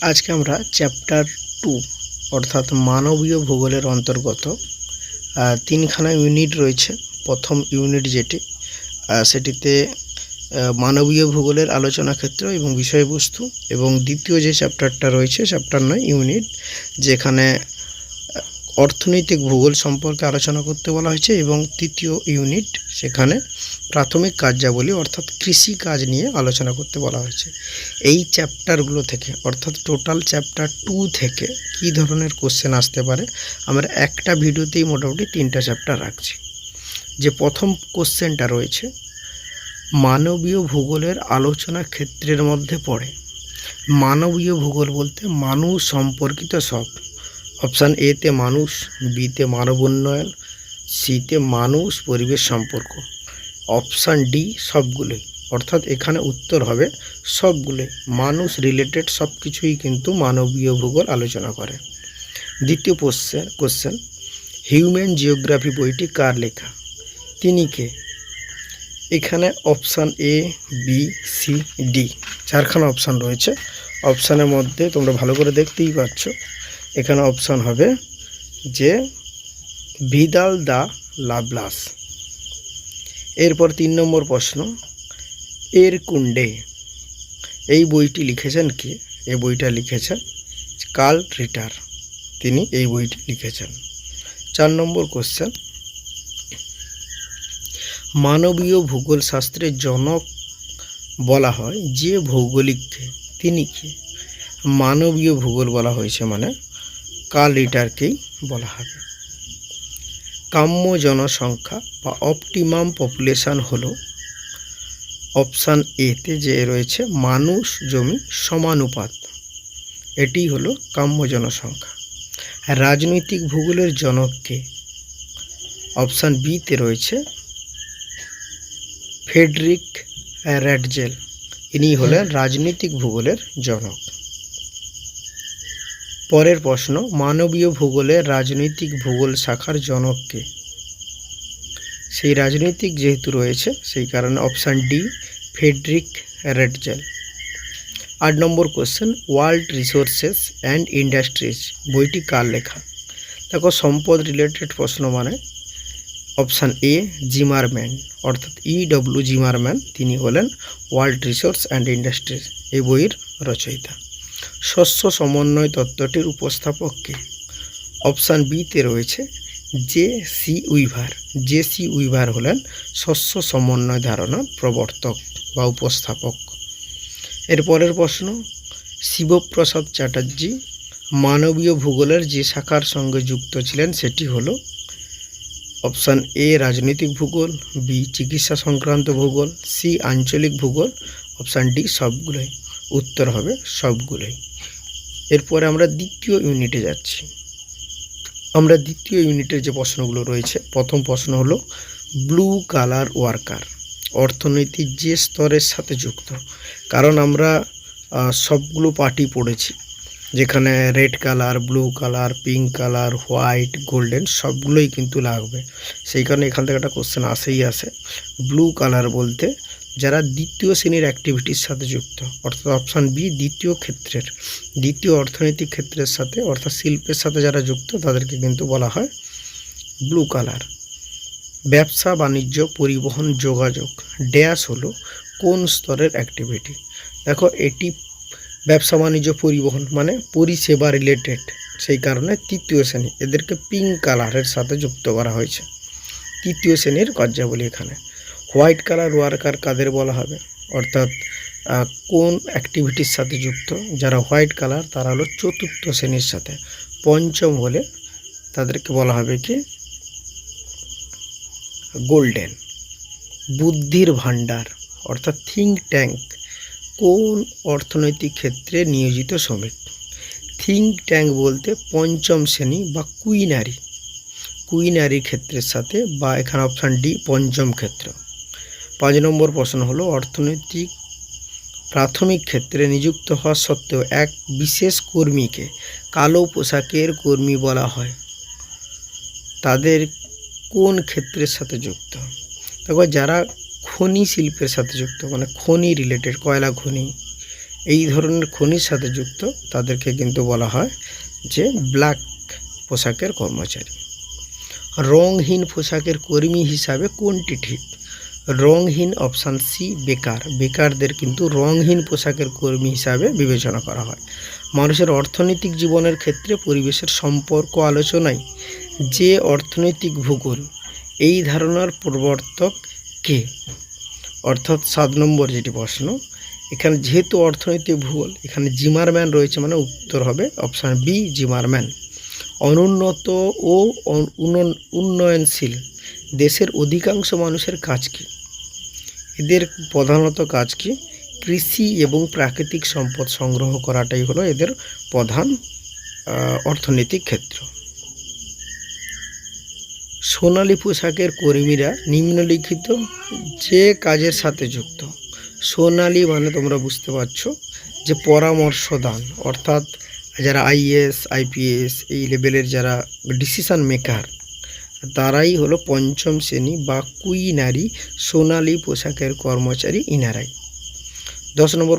আজকে আমরা চ্যাপ্টার 2 অর্থাৎ মানবীয় ভূগোলের অন্তর্গত তিনখানা ইউনিট রয়েছে। প্রথম ইউনিট যেটি সেটিতে মানবীয় ভূগোলের আলোচনা ক্ষেত্র এবং বিষয়বস্তু, এবং দ্বিতীয় যে চ্যাপ্টারটা রয়েছে চ্যাপ্টার 9 ইউনিট, যেখানে অর্থনৈতিক ভূগোল সম্পর্কে আলোচনা করতে বলা হয়েছে, এবং তৃতীয় ইউনিট সেখানে প্রাথমিক কার্যাবলী অর্থাৎ কৃষি কাজ নিয়ে আলোচনা করতে বলা হয়েছে। এই চ্যাপ্টারগুলো থেকে অর্থাৎ টোটাল চ্যাপ্টার 2 থেকে কী ধরনের কোশ্চেন আসতে পারে, আমরা একটা ভিডিওতেই মোটামুটি 3টা চ্যাপ্টার রাখছি। যে প্রথম কোশ্চেনটা রয়েছে মানবীয় ভূগোলের আলোচনা ক্ষেত্রের মধ্যে পড়ে। মানবীয় ভূগোল বলতে মানুষ সম্পর্কিত সব। অপশান এতে মানুষ, বিতে মানব উন্নয়ন, সিতে মানুষ পরিবেশ সম্পর্ক, অপশান ডি সবগুলোই। অর্থাৎ এখানে উত্তর হবে সবগুলোই, মানুষ রিলেটেড সব কিছুই কিন্তু মানবীয় ভূগোল আলোচনা করে। দ্বিতীয় কোশ্চেন হিউম্যান জিওগ্রাফি বইটি কার লেখা, তিনি কে? এখানে option A, B, C, D, চারখানা অপশান রয়েছে। অপশানের মধ্যে তোমরা ভালো করে দেখতেই পাচ্ছ, এখানে অপশান হবে যে ভিদাল দা লাভলাস। এরপর 3 নম্বর প্রশ্ন, এর কুণ্ডে এই বইটি লিখেছেন কে? এই বইটা লিখেছেন কার্ল রিটার, তিনি এই বইটি লিখেছেন। 4 নম্বর কোশ্চেন, মানবীয় ভূগোল শাস্ত্রের জনক বলা হয় যে ভৌগোলিককে, তিনি কে? মানবীয় ভূগোল বলা হয়েছে মানে কার্ল রিটারকেই বলা হবে। কাম্য জনসংখ্যা বা অপটিমাম পপুলেশন হলো অপশান এতে যে রয়েছে মানুষ জমি সমানুপাত, এটি হলো কাম্য জনসংখ্যা। রাজনৈতিক ভূগোলের জনককে? অপশান বিতে রয়েছে ফ্রেডরিক র্যাটজেল, ইনি হলেন রাজনৈতিক ভূগোলের জনক। পরের প্রশ্ন, মানবীয় ভূগোলের রাজনৈতিক ভূগোল শাখার জনককে? সেই রাজনৈতিক যেহেতু রয়েছে সেই কারণে অপশান ডি ফ্রেডরিক র্যাটজেল। 8 নম্বর question, world resources and industries বইটি কার লেখা? দেখো সম্পদ রিলেটেড প্রশ্ন মানে অপশান এ জিমারম্যান, অর্থাৎ ইডব্লিউ জিমারম্যান, তিনি হলেন ওয়ার্ল্ড রিসোর্স অ্যান্ড ইন্ডাস্ট্রিজ এই বইয়ের রচয়িতা। শস্য সমন্বয় তত্ত্বটির উপস্থাপককে? অপশান বিতে রয়েছে জে.সি. উইভার। জে.সি. উইভার হলেন শস্য সমন্বয় ধারণার প্রবর্তক বা উপস্থাপক। এর পরের প্রশ্ন, শিবপ্রসাদ চ্যাটার্জি মানবীয় ভূগোলের যে শাখার সঙ্গে যুক্ত ছিলেন সেটি হলো অপশান এ রাজনৈতিক ভূগোল, বি চিকিৎসা সংক্রান্ত ভূগোল, সি আঞ্চলিক ভূগোল, অপশান ডি সবগুলোই। উত্তর হবে সবগুলোই। এরপরে আমরা দ্বিতীয় ইউনিটে যাচ্ছি। আমরা দ্বিতীয় ইউনিটের যে প্রশ্নগুলো রয়েছে, প্রথম প্রশ্ন হলো ব্লু কালার ওয়ার্কার অর্থনীতির যে স্তরের সাথে যুক্ত। কারণ আমরা সবগুলো পার্টি পড়েছি, যেখানে red colour, blue colour, pink colour, white, golden সবগুলোই কিন্তু লাগবে। সেই কারণে এখান থেকে একটা কোশ্চেন আসে। ব্লু কালার বলতে যারা দ্বিতীয় শ্রেণীর অ্যাক্টিভিটির সাথে যুক্ত, অর্থাৎ অপশান বি দ্বিতীয় অর্থনৈতিক ক্ষেত্রের সাথে অর্থাৎ শিল্পের সাথে যারা যুক্ত তাদেরকে কিন্তু বলা হয় ব্লু কালার। ব্যবসা বাণিজ্য পরিবহন যোগাযোগ ড্যাশ হলো কোন স্তরের অ্যাক্টিভিটি? দেখো এটি ব্যবসা বাণিজ্য পরিবহন মানে পরিষেবা রিলেটেড, সেই কারণে তৃতীয় শ্রেণী, এদেরকে পিঙ্ক কালারের সাথে যুক্ত করা হয়েছে, তৃতীয় শ্রেণীর কার্যাবলী এখানে। হোয়াইট কালার ওয়ার্কার কাদের বলা হবে, অর্থাৎ কোন অ্যাক্টিভিটির সাথে যুক্ত? যারা হোয়াইট কালার তারা হলো চতুর্থ শ্রেণীর সাথে, পঞ্চম হলে তাদেরকে বলা হবে কি গোল্ডেন। বুদ্ধির ভাণ্ডার অর্থাৎ থিঙ্ক ট্যাঙ্ক কোন অর্থনৈতিক ক্ষেত্রে নিয়োজিত শ্রমিক? থিঙ্ক ট্যাঙ্ক বলতে পঞ্চম শ্রেণী বা কুইনারি ক্ষেত্রের সাথে, বা এখানে অপশান ডি পঞ্চম ক্ষেত্র। 5 নম্বর প্রশ্ন হলো অর্থনৈতিক প্রাথমিক ক্ষেত্রে নিযুক্ত হওয়া সত্ত্বেও এক বিশেষ কর্মীকে কালো পোশাকের কর্মী বলা হয়, তাদের কোন ক্ষেত্রের সাথে যুক্ত? দেখো যারা খনি শিল্পের সাথে যুক্ত মানে খনি রিলেটেড, কয়লা খনি, এই ধরনের খনির সাথে যুক্ত তাদেরকে কিন্তু বলা হয় যে ব্ল্যাক পোশাকের কর্মচারী। রংহীন পোশাকের কর্মী হিসাবে কোনটি ঠিক? রংহীন অপশান সি বেকার। বেকারদের কিন্তু রংহীন পোশাকের কর্মী হিসাবে বিবেচনা করা হয়। মানুষের অর্থনৈতিক জীবনের ক্ষেত্রে পরিবেশের সম্পর্ক আলোচনায় যে অর্থনৈতিক ভূগোল এই ধারণার প্রবর্তক কে? অর্থাৎ 7 নম্বর যেটি প্রশ্ন, এখানে যেহেতু অর্থনৈতিক ভূগোল, এখানে জিমারম্যান রয়েছে, মানে উত্তর হবে অপশান বি জিমারম্যান। অনুন্নত ও উন্নয়নশীল দেশের অধিকাংশ মানুষের কাজ কি? এদের প্রধানত কাজ কি? কৃষি এবং প্রাকৃতিক সম্পদ সংগ্রহ করাটাই হলো এদের প্রধান অর্থনৈতিক ক্ষেত্র। সোনালী পোশাকের কর্মীরা নিম্নলিখিত যে কাজের সাথে যুক্ত। সোনালী মানে তোমরা বুঝতে পারছো যে পরামর্শ দান, অর্থাৎ যারা আইএএস আইপিএস এই লেভেলের যারা ডিসিশন মেকার তারাই হলো পঞ্চম শ্রেণী বা কুইনারি সোনালী পোশাকের কর্মচারী ইনারাই। 10 নম্বর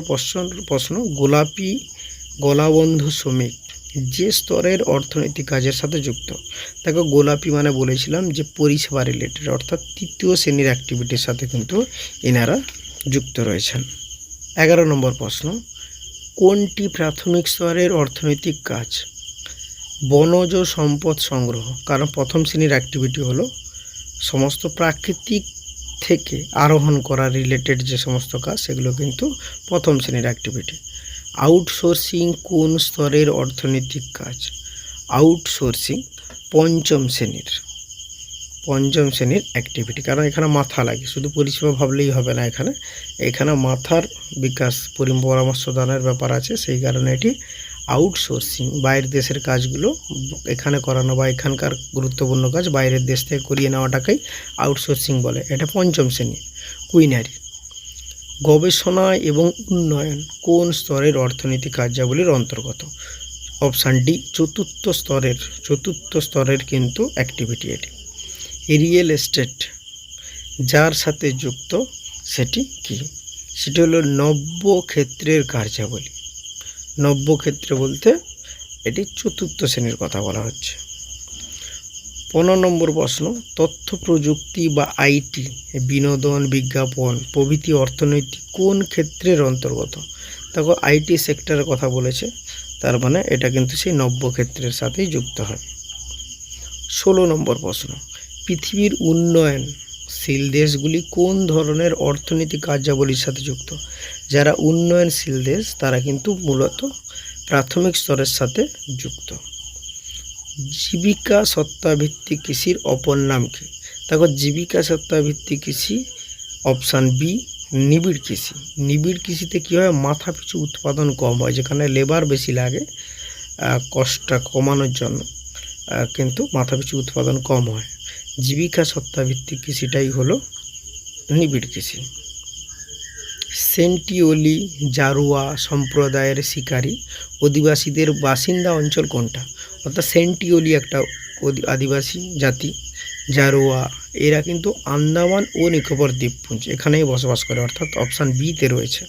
প্রশ্ন গোলাপি গলাবন্ধু শ্রমিক যে স্তরের অর্থনৈতিক কাজের সাথে যুক্ত। দেখো গোলাপি মানে বলেছিলাম যে পরিষেবা রিলেটেড, অর্থাৎ তৃতীয় শ্রেণীর অ্যাক্টিভিটির সাথে কিন্তু এনারা যুক্ত রয়েছেন। 11 নম্বর প্রশ্ন কোনটি প্রাথমিক স্তরের অর্থনৈতিক কাজ? বনজ সম্পদ সংগ্রহ, কারণ প্রথম শ্রেণীর অ্যাক্টিভিটি হলো সমস্ত প্রাকৃতিক থেকে আরোহণ করা রিলেটেড যে সমস্ত কাজ সেগুলো কিন্তু প্রথম শ্রেণীর অ্যাক্টিভিটি। আউটসোর্সিং কোন স্তরের অর্থনৈতিক কাজ? আউটসোর্সিং পঞ্চম শ্রেণীর অ্যাক্টিভিটি, কারণ এখানে মাথা লাগে, শুধু পরিষেবা ভাবলেই হবে না, এখানে মাথার বিকাশ পরামর্শ দানের ব্যাপার আছে, সেই কারণে এটি আউটসোর্সিং। বাইরের দেশের কাজগুলো এখানে করানো বা এখানকার গুরুত্বপূর্ণ কাজ বাইরের দেশ থেকে করিয়ে নেওয়াটাকেই আউটসোর্সিং বলে। এটা পঞ্চম শ্রেণী। কুইনারি গবেষণা এবং উন্নয়ন কোন স্তরের অর্থনীতি কার্যাবলীর অন্তর্গত? অপশান ডি চতুর্থ স্তরের কিন্তু অ্যাক্টিভিটি এটি। রিয়েল এস্টেট যার সাথে যুক্ত সেটি কি? সেটি হলো নব্য ক্ষেত্রের কার্যাবলী। নব্য ক্ষেত্র বলতে এটি চতুর্থ শ্রেণীর কথা বলা হচ্ছে। 15 নম্বর প্রশ্ন তথ্য প্রযুক্তি বা আইটি বিনোদন বিজ্ঞাপন প্রভৃতি অর্থনৈতিক কোন ক্ষেত্রের অন্তর্গত? দেখো আইটি সেক্টরের কথা বলেছে, তার মানে এটা কিন্তু সেই নব্য ক্ষেত্রের সাথেই যুক্ত হয়। 16 নম্বর প্রশ্ন পৃথিবীর উন্নয়নশীল দেশগুলি কোন ধরনের অর্থনৈতিক কার্যাবলীর সাথে যুক্ত? যারা উন্নয়নশীল দেশ তারা কিন্তু মূলত প্রাথমিক স্তরের সাথে যুক্ত। জীবিকা সত্তাভিত্তিক কৃষির অপর নাম কি? দেখো জীবিকা সত্তাভিত্তিক কৃষি অপশান বি নিবিড় কৃষি। নিবিড় কৃষিতে কী হয়, মাথা পিছু উৎপাদন কম হয়, যেখানে লেবার বেশি লাগে কষ্ট কমানোর জন্য, কিন্তু মাথা পিছু উৎপাদন কম হয়। জীবিকা সত্তাভিত্তিক কৃষিটাই হলো নিবিড় কৃষি। সেন্টিওলি জারুয়া সম্প্রদায়ের শিকারী অধিবাসীদের বাসিন্দা অঞ্চল কোনটা? অর্থাৎ সেন্টিওলি একটা আদিবাসী জাতি, জারোয়া এরা কিন্তু আন্দামান ও নিকোবর দ্বীপপুঞ্জ এখানেই বসবাস করে, অর্থাৎ অপশান বিতে রয়েছে।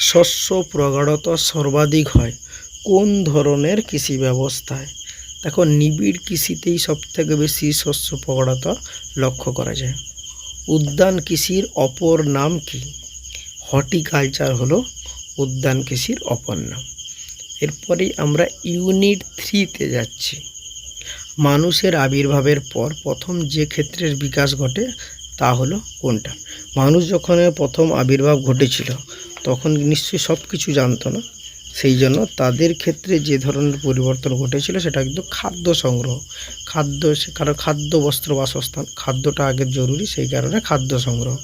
শস্য প্রগাঢ়তা সর্বাধিক হয় কোন ধরনের কৃষি ব্যবস্থায়? দেখো নিবিড় কৃষিতেই সবথেকে বেশি শস্য প্রগাঢ়তা লক্ষ্য করা যায়। উদ্যান কৃষির অপর নাম কি? হর্টিকালচার হলো উদ্যান কৃষির অপর নাম। এরপরেই আমরা ইউনিট 3তে যাচ্ছি। মানুষের আবির্ভাবের পর প্রথম যে ক্ষেত্রের বিকাশ ঘটে তা হলো কোনটা? মানুষ যখন প্রথম আবির্ভাব ঘটেছিল তখন নিশ্চয়ই সব কিছু জানতো না, সেই জন্য তাদের ক্ষেত্রে যে ধরনের পরিবর্তন ঘটেছিল সেটা কিন্তু খাদ্য সংগ্রহ, কারণ খাদ্য বস্ত্র বাসস্থান খাদ্যটা আগের জরুরি, সেই কারণে খাদ্য সংগ্রহ।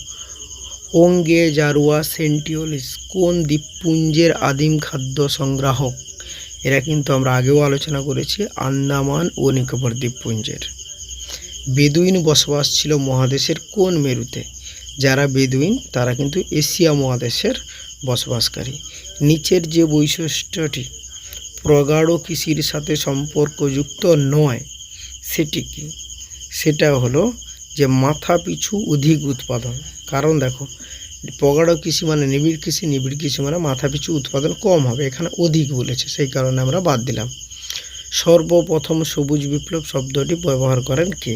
ওঙ্গে জারুয়া সেন্টিওলিস কোন দ্বীপপুঞ্জের আদিম খাদ্য সংগ্রাহক? এরা কিন্তু আমরা আগেও আলোচনা করেছি আন্দামান ও নিকোবর দ্বীপপুঞ্জের। বেদুইন বসবাস ছিল মহাদেশের কোন মেরুতে? যারা বেদুইন তারা কিন্তু এশিয়া মহাদেশের বসবাসকারী। নিচের যে বৈশিষ্ট্যটি প্রগাঢ় কৃষির সাথে সম্পর্কযুক্ত নয় সেটি কি? সেটা হলো যে মাথা পিছু অধিক উৎপাদন। কারণ দেখো প্রগাঢ় কৃষি মানে নিবিড় কৃষি, নিবিড় কৃষি মানে মাথাপিছু উৎপাদন কম হবে, এখানে অধিক বলেছে, সেই কারণে আমরা বাদ দিলাম। সর্বপ্রথম সবুজ বিপ্লব শব্দটি ব্যবহার করেন কে?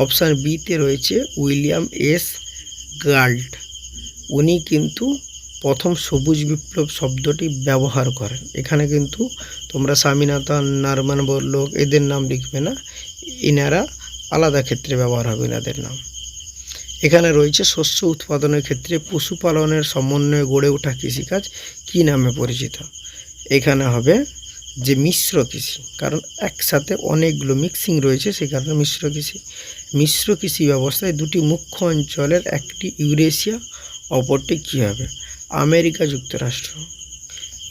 অপশান বিতে রয়েছে উইলিয়াম এস গাল্ট। উনি কিন্তু প্রথম সবুজ বিপ্লব শব্দটি ব্যবহার করেন। এখানে কিন্তু তোমরা স্বামীনাথন, নারমান বল্লভ এদের নাম লিখবে না, ইনারা আলাদা ক্ষেত্রে ব্যবহার হবে এনাদের নাম। এখানে রয়েছে শস্য উৎপাদনের ক্ষেত্রে পশুপালনের সমন্বয়ে গড়ে ওঠা কৃষিকাজ কী নামে পরিচিত? এখানে হবে যে মিশ্র কৃষি, কারণ একসাথে অনেকগুলো মিক্সিং রয়েছে, সেই কারণে মিশ্র কৃষি। মিশ্র কৃষি ব্যবস্থায় দুটি মুখ্য অঞ্চলের একটি ইউরেশিয়া, অপরটি কী হবে? আমেরিকা যুক্তরাষ্ট্র।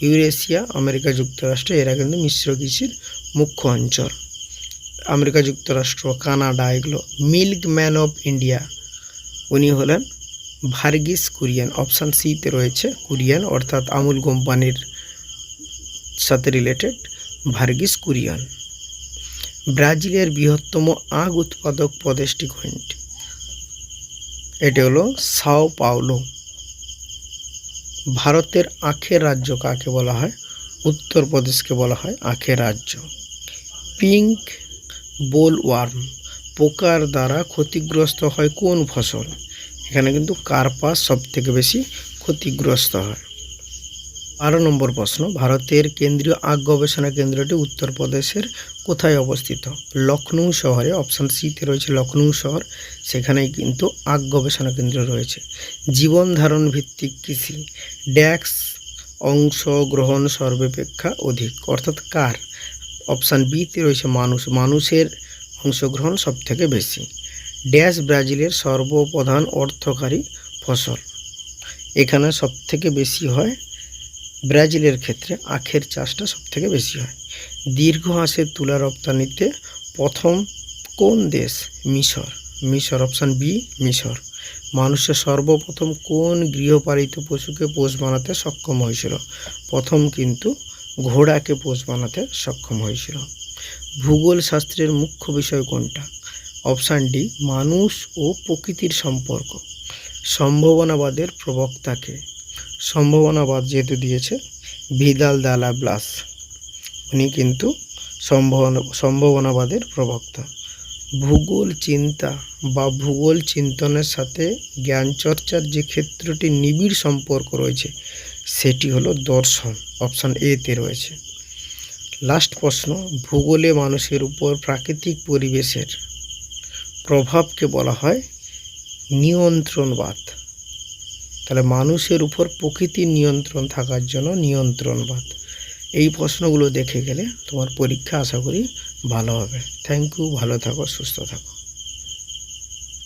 ইউরেশিয়া, আমেরিকা যুক্তরাষ্ট্র এরা কিন্তু মিশ্র কৃষির মুখ্য অঞ্চল। আমেরিকা যুক্তরাষ্ট্র, কানাডা এগুলো। মিল্কম্যান অফ ইন্ডিয়া উনি হলেন ভার্গিস কুরিয়েন। অপশান সিতে রয়েছে কুরিয়েন, অর্থাৎ আমুল কোম্পানির সাথে রিলেটেড ভার্গিস কুরিয়েন। ব্রাজিলের বৃহত্তম আখ উৎপাদক প্রদেশটি কোনটি? এটি হলো সাও পাওলো। ভারতের আখের রাজ্য কাকে বলা হয়? উত্তরপ্রদেশকে বলা হয় আখের রাজ্য। পিঙ্ক বোলওয়ার্ম পোকার দ্বারা ক্ষতিগ্রস্ত হয় কোন ফসল? এখানে কিন্তু কার্পাস সবথেকে বেশি ক্ষতিগ্রস্ত হয়। 12 নম্বর প্রশ্ন, ভারতের কেন্দ্রীয় আখ গবেষণা কেন্দ্রটি উত্তরপ্রদেশের কোথায় অবস্থিত? লখনৌ শহরে। অপশান সিতে রয়েছে লখনৌ শহর, সেখানেই কিন্তু আখ গবেষণা কেন্দ্র রয়েছে। জীবন ধারণ ভিত্তিক কৃষি ড্যাক্স অংশগ্রহণ সর্বাপেক্ষা অধিক, অর্থাৎ কার? অপশান বিতে রয়েছে মানুষ, মানুষের অংশগ্রহণ সবথেকে বেশি। ড্যাশ ব্রাজিলের সর্বপ্রধান অর্থকারী ফসল? এখানে সবথেকে বেশি হয় ব্রাজিলের ক্ষেত্রে আখের চাষটা সবথেকে বেশি হয়। দীর্ঘ হাঁসের তুলা রপ্তানিতে প্রথম কোন দেশ? মিশর। মিশর, অপশান বি মিশর। মানুষের সর্বপ্রথম কোন গৃহপালিত পশুকে পোষ বানাতে সক্ষম হয়েছিল? প্রথম কিন্তু ঘোড়াকে পোষ বানাতে সক্ষম হয়েছিল। ভূগোল শাস্ত্রের মুখ্য বিষয় কোনটা? অপশান ডি মানুষ ও প্রকৃতির সম্পর্ক। সম্ভাবনাবাদের প্রবক্তাকে? সম্ভাবনাবাদ যেহেতু দিয়েছে ভিদাল দা ব্লাস, উনি কিন্তু সম্ভাবনাবাদের প্রবক্তা। ভূগোল চিন্তা বা ভূগোল চিন্তনের সাথে জ্ঞানচর্চার যে ক্ষেত্রটি নিবিড় সম্পর্ক রয়েছে সেটি হলো দর্শন। অপশান এতে রয়েছে। লাস্ট প্রশ্ন, ভূগোলে মানুষের উপর প্রাকৃতিক পরিবেশের প্রভাবকে বলা হয় নিয়ন্ত্রণবাদ। তাহলে মানুষের উপর প্রকৃতির নিয়ন্ত্রণ থাকার জন্য নিয়ন্ত্রণবাদ। এই প্রশ্নগুলো দেখে গেলে তোমার পরীক্ষা আশা করি ভালো হবে। থ্যাংক ইউ, ভালো থাকো, সুস্থ থাকো।